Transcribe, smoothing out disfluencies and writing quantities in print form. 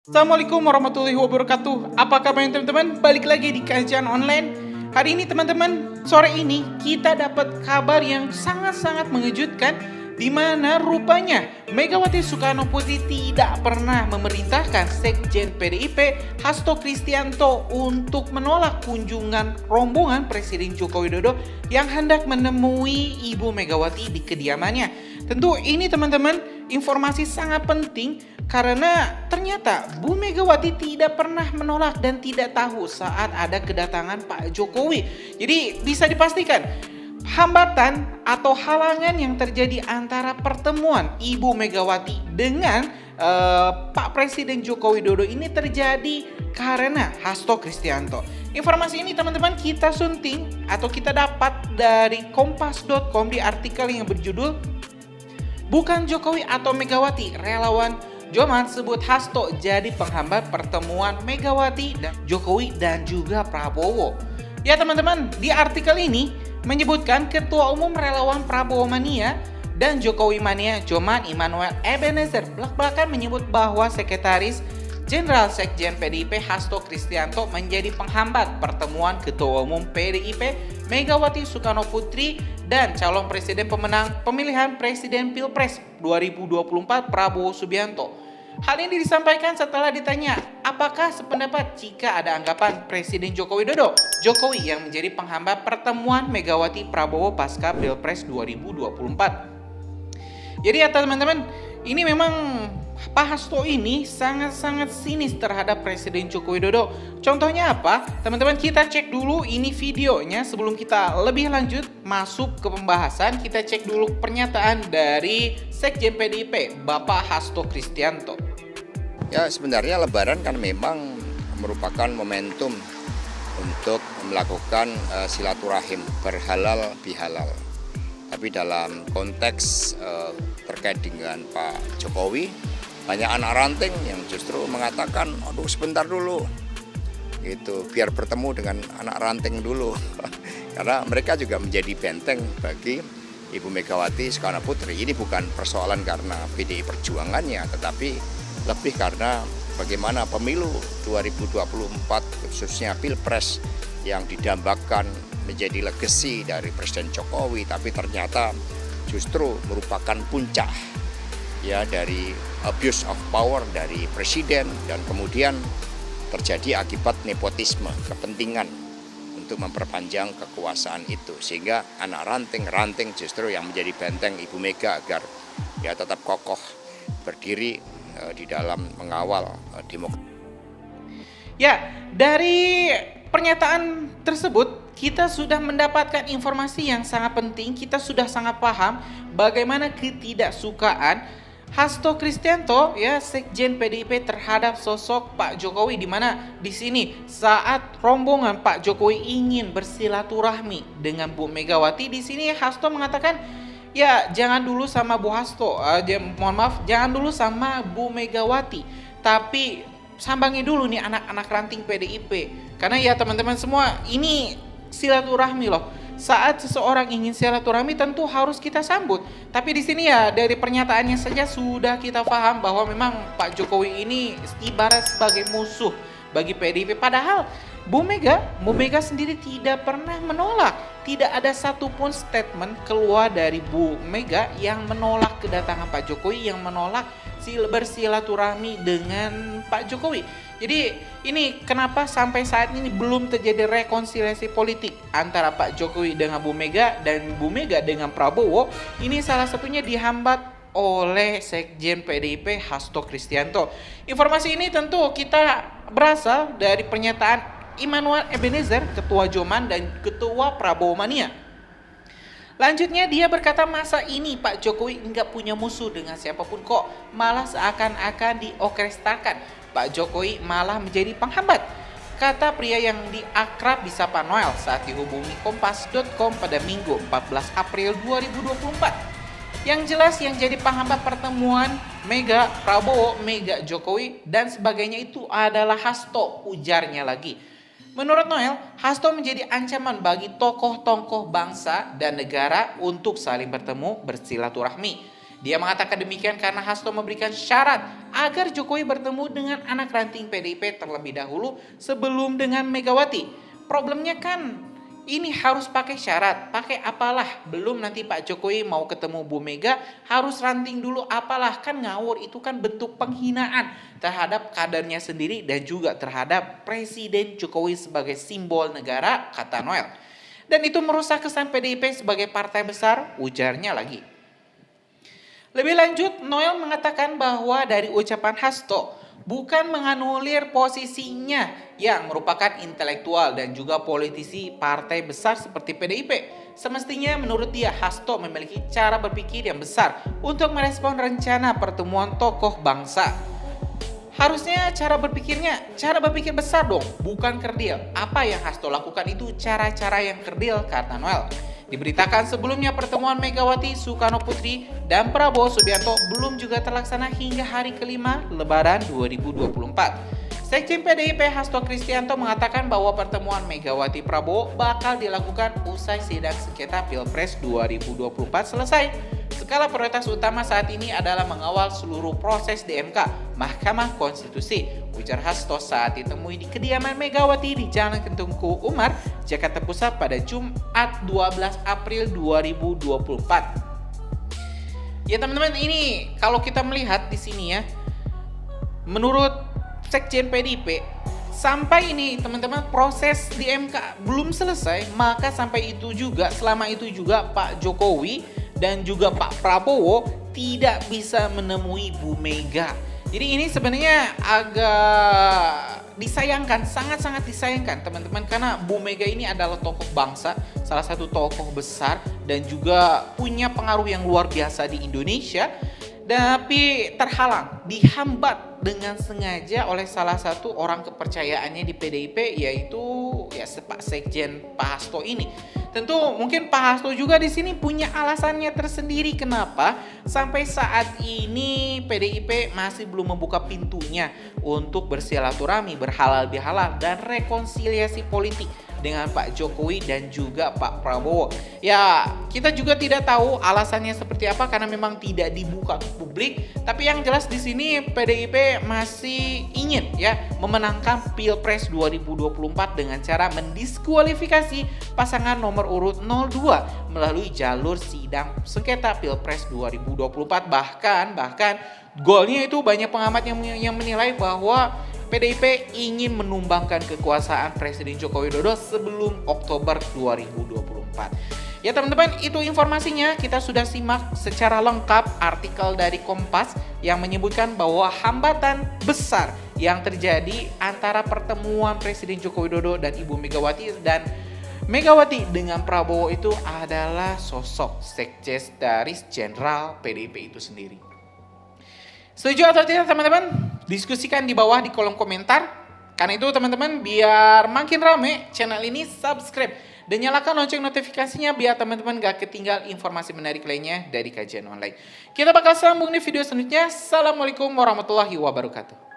Assalamualaikum warahmatullahi wabarakatuh. Apa kabarnya teman-teman? Balik lagi di kajian online. Hari ini teman-teman, sore ini kita dapat kabar yang sangat-sangat mengejutkan, di mana rupanya Megawati Soekarno Putri tidak pernah memerintahkan Sekjen PDIP Hasto Kristianto untuk menolak kunjungan rombongan Presiden Joko Widodo yang hendak menemui Ibu Megawati di kediamannya. Tentu ini teman-teman informasi sangat penting karena ternyata Bu Megawati tidak pernah menolak dan tidak tahu saat ada kedatangan Pak Jokowi. Jadi bisa dipastikan hambatan atau halangan yang terjadi antara pertemuan Ibu Megawati dengan Pak Presiden Joko Widodo ini terjadi karena Hasto Kristianto. Informasi ini teman-teman kita sunting atau kita dapat dari kompas.com di artikel yang berjudul "Bukan Jokowi atau Megawati, relawan Joman sebut Hasto jadi penghambat pertemuan Megawati dan Jokowi dan juga Prabowo." Ya teman-teman, di artikel ini menyebutkan Ketua Umum Relawan Prabowo Mania dan Jokowi Mania Joman Immanuel Ebenezer belak-belakan menyebut bahwa Sekretaris Jenderal Sekjen PDIP Hasto Kristianto menjadi penghambat pertemuan Ketua Umum PDIP Megawati Soekarno Putri dan calon presiden pemenang pemilihan presiden Pilpres 2024 Prabowo Subianto. Hal ini disampaikan setelah ditanya apakah sependapat jika ada anggapan Presiden Joko Widodo, Jokowi yang menjadi penghambat pertemuan Megawati Prabowo pasca Pilpres 2024. Jadi ya teman-teman, ini memang Pak Hasto ini sangat-sangat sinis terhadap Presiden Joko Widodo. Contohnya apa? Teman-teman kita cek dulu ini videonya sebelum kita lebih lanjut masuk ke pembahasan. Kita cek dulu pernyataan dari Sekjen PDIP Bapak Hasto Kristianto. Ya sebenarnya Lebaran kan memang merupakan momentum untuk melakukan silaturahim berhalal bihalal. Tapi dalam konteks terkait dengan Pak Jokowi, banyak anak ranting yang justru mengatakan, aduh sebentar dulu, gitu, biar bertemu dengan anak ranting dulu, karena mereka juga menjadi benteng bagi Ibu Megawati Soekarno Putri. Ini bukan persoalan karena PDI Perjuangannya, tetapi lebih karena bagaimana pemilu 2024 khususnya Pilpres yang didambakan menjadi legasi dari Presiden Jokowi, tapi ternyata justru merupakan puncak ya dari abuse of power dari presiden dan kemudian terjadi akibat nepotisme, kepentingan untuk memperpanjang kekuasaan itu, sehingga anak ranting justru yang menjadi benteng Ibu Mega agar ya tetap kokoh berdiri di dalam mengawal demokrasi. Ya, dari pernyataan tersebut kita sudah mendapatkan informasi yang sangat penting. Kita sudah sangat paham bagaimana ketidaksukaan Hasto Kristianto ya Sekjen PDIP terhadap sosok Pak Jokowi, di mana di sini saat rombongan Pak Jokowi ingin bersilaturahmi dengan Bu Megawati, di sini Hasto mengatakan ya jangan dulu sama Bu Hasto, jangan dulu sama Bu Megawati, tapi sambangi dulu nih anak-anak ranting PDIP. Karena ya teman-teman semua, ini silaturahmi loh. Saat seseorang ingin silaturahmi tentu harus kita sambut. Tapi di sini ya dari pernyataannya saja sudah kita paham bahwa memang Pak Jokowi ini ibarat sebagai musuh bagi PDIP. Padahal Bu Mega sendiri tidak pernah menolak. Tidak ada satupun statement keluar dari Bu Mega yang menolak kedatangan Pak Jokowi, yang menolak bersilaturahmi dengan Pak Jokowi. Jadi ini kenapa sampai saat ini belum terjadi rekonsiliasi politik antara Pak Jokowi dengan Bu Mega dan Bu Mega dengan Prabowo. Ini salah satunya dihambat oleh Sekjen PDIP Hasto Kristianto. Informasi ini tentu kita berasal dari pernyataan Immanuel Ebenezer, Ketua Joman dan Ketua Prabowo Mania. Lanjutnya dia berkata masa ini Pak Jokowi enggak punya musuh dengan siapapun kok, malah seakan-akan diorkestrakan. Pak Jokowi malah menjadi penghambat, kata pria yang diakrab disapa Noel saat dihubungi kompas.com pada Minggu 14 April 2024. Yang jelas yang jadi penghambat pertemuan Mega Prabowo, Mega Jokowi dan sebagainya itu adalah Hasto, ujarnya lagi. Menurut Noel, Hasto menjadi ancaman bagi tokoh-tokoh bangsa dan negara untuk saling bertemu bersilaturahmi. Dia mengatakan demikian karena Hasto memberikan syarat agar Jokowi bertemu dengan anak ranting PDIP terlebih dahulu sebelum dengan Megawati. Problemnya kan ini harus pakai syarat, pakai apalah. Belum nanti Pak Jokowi mau ketemu Bu Mega harus ranting dulu apalah, kan ngawur. Itu kan bentuk penghinaan terhadap kadernya sendiri dan juga terhadap Presiden Jokowi sebagai simbol negara, kata Noel. Dan itu merusak kesan PDIP sebagai partai besar, ujarnya lagi. Lebih lanjut, Noel mengatakan bahwa dari ucapan Hasto bukan menganulir posisinya yang merupakan intelektual dan juga politisi partai besar seperti PDIP. Semestinya menurut dia Hasto memiliki cara berpikir yang besar untuk merespon rencana pertemuan tokoh bangsa. Harusnya cara berpikir besar dong, bukan kerdil. Apa yang Hasto lakukan itu cara-cara yang kerdil, kata Noel. Diberitakan sebelumnya pertemuan Megawati Soekarno Putri dan Prabowo Subianto belum juga terlaksana hingga hari kelima Lebaran 2024. Sekjen PDIP Hasto Kristianto mengatakan bahwa pertemuan Megawati Prabowo bakal dilakukan usai sidang sengketa Pilpres 2024 selesai. Skala prioritas utama saat ini adalah mengawal seluruh proses di MK, Mahkamah Konstitusi, ujar Hasto saat ditemui di kediaman Megawati di Jalan Tengku Umar, Jakarta Pusat pada Jumat 12 April 2024. Ya teman-teman, ini kalau kita melihat di sini ya, menurut Sekjen PDIP, sampai ini teman-teman proses di MK belum selesai, maka sampai itu juga, selama itu juga Pak Jokowi dan juga Pak Prabowo tidak bisa menemui Bu Mega. Jadi ini sebenarnya agak disayangkan, sangat-sangat disayangkan teman-teman, karena Bu Mega ini adalah tokoh bangsa, salah satu tokoh besar dan juga punya pengaruh yang luar biasa di Indonesia, tapi terhalang, dihambat dengan sengaja oleh salah satu orang kepercayaannya di PDIP, yaitu ya Pak Sekjen Pak Hasto ini. Tentu mungkin Pak Hasto juga di sini punya alasannya tersendiri kenapa sampai saat ini PDIP masih belum membuka pintunya untuk bersilaturahmi, berhalal bihalal dan rekonsiliasi politik dengan Pak Jokowi dan juga Pak Prabowo. Ya, kita juga tidak tahu alasannya seperti apa karena memang tidak dibuka ke publik. Tapi yang jelas di sini PDIP masih ingin ya memenangkan Pilpres 2024 dengan cara mendiskualifikasi pasangan nomor urut 02 melalui jalur sidang sengketa Pilpres 2024. Bahkan golnya itu banyak pengamat yang menilai bahwa PDIP ingin menumbangkan kekuasaan Presiden Joko Widodo sebelum Oktober 2024. Ya teman-teman, itu informasinya. Kita sudah simak secara lengkap artikel dari Kompas yang menyebutkan bahwa hambatan besar yang terjadi antara pertemuan Presiden Joko Widodo dan Ibu Megawati dengan Prabowo itu adalah sosok Sekretaris Jenderal PDIP itu sendiri. Setuju atau tidak teman-teman? Diskusikan di bawah di kolom komentar. Karena itu teman-teman, biar makin rame channel ini, subscribe dan nyalakan lonceng notifikasinya biar teman-teman gak ketinggal informasi menarik lainnya dari Kajian Online. Kita bakal sambung di video selanjutnya. Assalamualaikum warahmatullahi wabarakatuh.